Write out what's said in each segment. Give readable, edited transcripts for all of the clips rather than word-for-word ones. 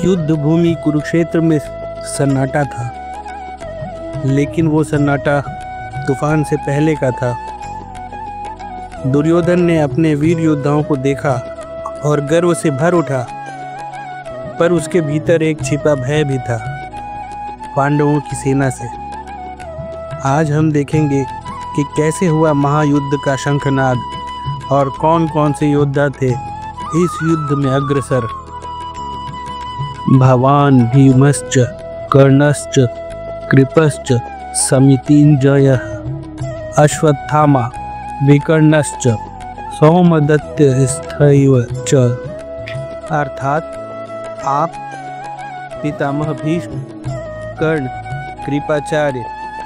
युद्ध भूमि कुरुक्षेत्र में सन्नाटा था, लेकिन वो सन्नाटा तूफान से पहले का था। दुर्योधन ने अपने वीर योद्धाओं को देखा और गर्व से भर उठा, पर उसके भीतर एक छिपा भय भी था, पांडवों की सेना से। आज हम देखेंगे कि कैसे हुआ महायुद्ध का शंखनाद और कौन कौन से योद्धा थे इस युद्ध में अग्रसर। भवान भीमश्च कर्णश्च कृपश्च समितिंजयः अश्वत्थामा विकर्णश्च सौमदत्तस्थैव च। अर्थात आप, पितामह भीष्म, कर्ण, कृपाचार्य,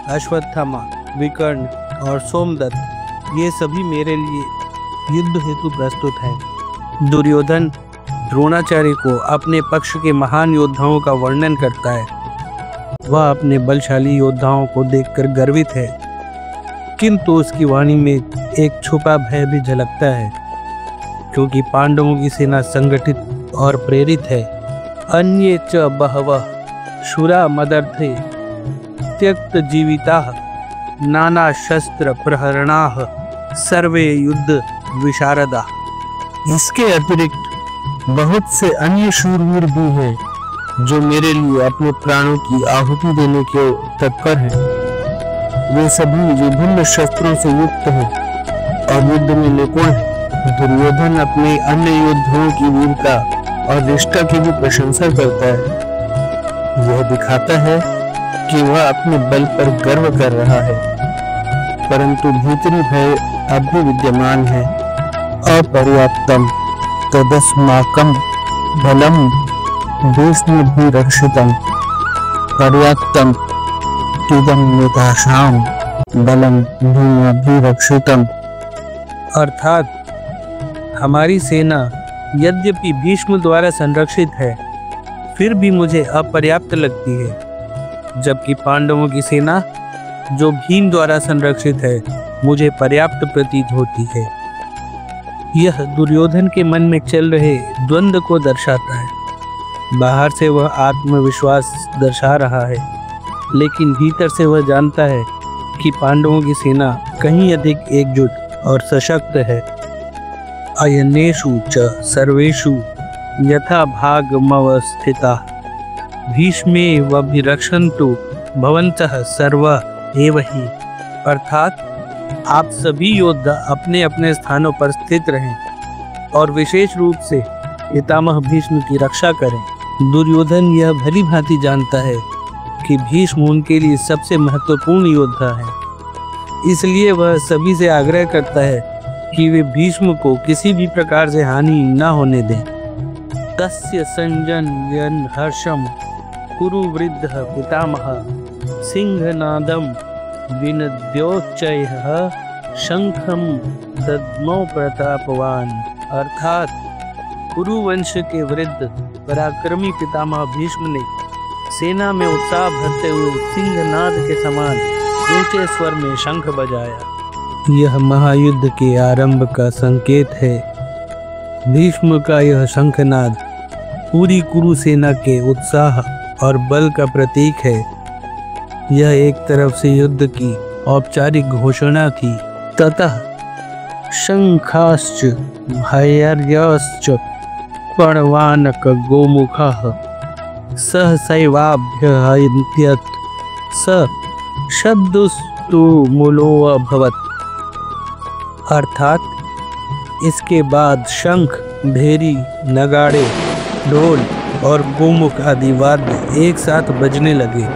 अश्वत्थामा, विकर्ण और सोमदत्त ये सभी मेरे लिए युद्ध हेतु प्रस्तुत हैं। दुर्योधन द्रोणाचार्य को अपने पक्ष के महान योद्धाओं का वर्णन करता है। वह अपने बलशाली योद्धाओं को देखकर गर्वित है, किंतु उसकी वाणी में एक छुपा भय भी झलकता है, क्योंकि पांडवों की सेना संगठित और प्रेरित है। अन्ये च बहवः शूरा मदर्थे त्यक्त जीविताः नाना शस्त्र प्रहरणाः सर्वे युद्ध विशारदा। इसके अतिरिक्त बहुत से अन्य शूरवीर भी हैं जो मेरे लिए अपने प्राणों की आहुति देने के तत्पर हैं। वे सभी विभिन्न शस्त्रों से युक्त हैं और युद्ध में निपुण हैं। दुर्योधन अपने अन्य योद्धाओं की वीरता और निष्ठा की भी प्रशंसा करता है। यह दिखाता है कि वह अपने बल पर गर्व कर रहा है, परंतु भीतरी भय अब भी विद्यमान है। अपर्याप्तम तदस्माकं बलम भीष्मभिरक्षितं पर्याप्तम तिदं निताशां बलम भीष्मभिरक्षितं। अर्थात हमारी सेना यद्यपि भीष्म द्वारा संरक्षित है, फिर भी मुझे अपर्याप्त लगती है, जबकि पांडवों की सेना जो भीम द्वारा संरक्षित है मुझे पर्याप्त प्रतीत होती है। यह दुर्योधन के मन में चल रहे द्वंद्व को दर्शाता है। बाहर से वह आत्मविश्वास दर्शा रहा है, लेकिन भीतर से वह जानता है कि पांडवों की सेना कहीं अधिक एकजुट और सशक्त है। अयनेषु च सर्वेषु यथा भागमवस्थिताः भीष्मेवभिरक्षन्तु भवन्तः सर्वः एव हि। अर्थात आप सभी योद्धा अपने अपने स्थानों पर स्थित रहें और विशेष रूप से पितामह भीष्म की रक्षा करें। दुर्योधन यह भली भांति जानता है कि भीष्म उनके लिए सबसे महत्वपूर्ण योद्धा है, इसलिए वह सभी से आग्रह करता है कि वे भीष्म को किसी भी प्रकार से हानि न होने दें। तस्य संजनयन् हर्षम कुरु वृद्धः पितामहः सिंहनादम विनद्योच्चैः शंखम दद्मौ प्रतापवान। अर्थात कुरुवंश के वृद्ध पराक्रमी पितामह भीष्म ने सेना में उत्साह भरते हुए सिंहनाद के समान ऊंचे स्वर में शंख बजाया। यह महायुद्ध के आरंभ का संकेत है। भीष्म का यह शंखनाद पूरी कुरु सेना के उत्साह और बल का प्रतीक है। यह एक तरफ से युद्ध की औपचारिक घोषणा थी। ततः शंखाश्च भैर्यश्च पर्वानक गोमुखः सहसैवाभ्यहन्त्यत् स शब्दस्तु मूलोऽभवत्। अर्थात इसके बाद शंख, भेरी, नगाड़े, ढोल और गोमुख आदि वाद्य एक साथ बजने लगे।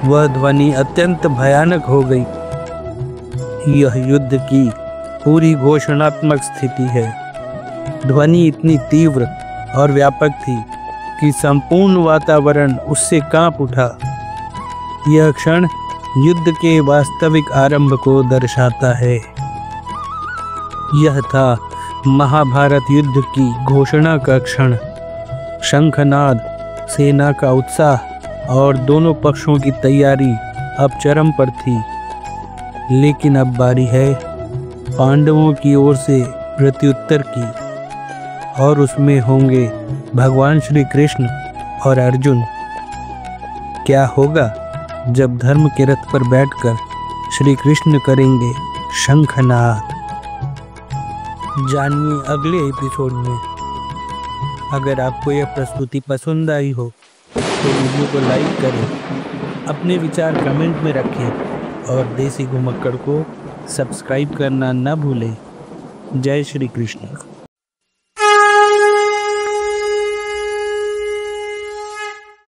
वह ध्वनि अत्यंत भयानक हो गई। यह युद्ध की पूरी घोषणात्मक स्थिति है। ध्वनि इतनी तीव्र और व्यापक थी कि संपूर्ण वातावरण उससे कांप उठा। यह क्षण युद्ध के वास्तविक आरंभ को दर्शाता है। यह था महाभारत युद्ध की घोषणा का क्षण। शंखनाद, सेना का उत्साह और दोनों पक्षों की तैयारी अब चरम पर थी। लेकिन अब बारी है पांडवों की ओर से प्रत्युत्तर की, और उसमें होंगे भगवान श्री कृष्ण और अर्जुन। क्या होगा जब धर्म के रथ पर बैठकर श्री कृष्ण करेंगे शंखनाद? जानिए अगले एपिसोड में। अगर आपको यह प्रस्तुति पसंद आई हो तो वीडियो को लाइक करें, अपने विचार कमेंट में रखें और देसी घुमक्कड़ को सब्सक्राइब करना न भूलें। जय श्री कृष्ण।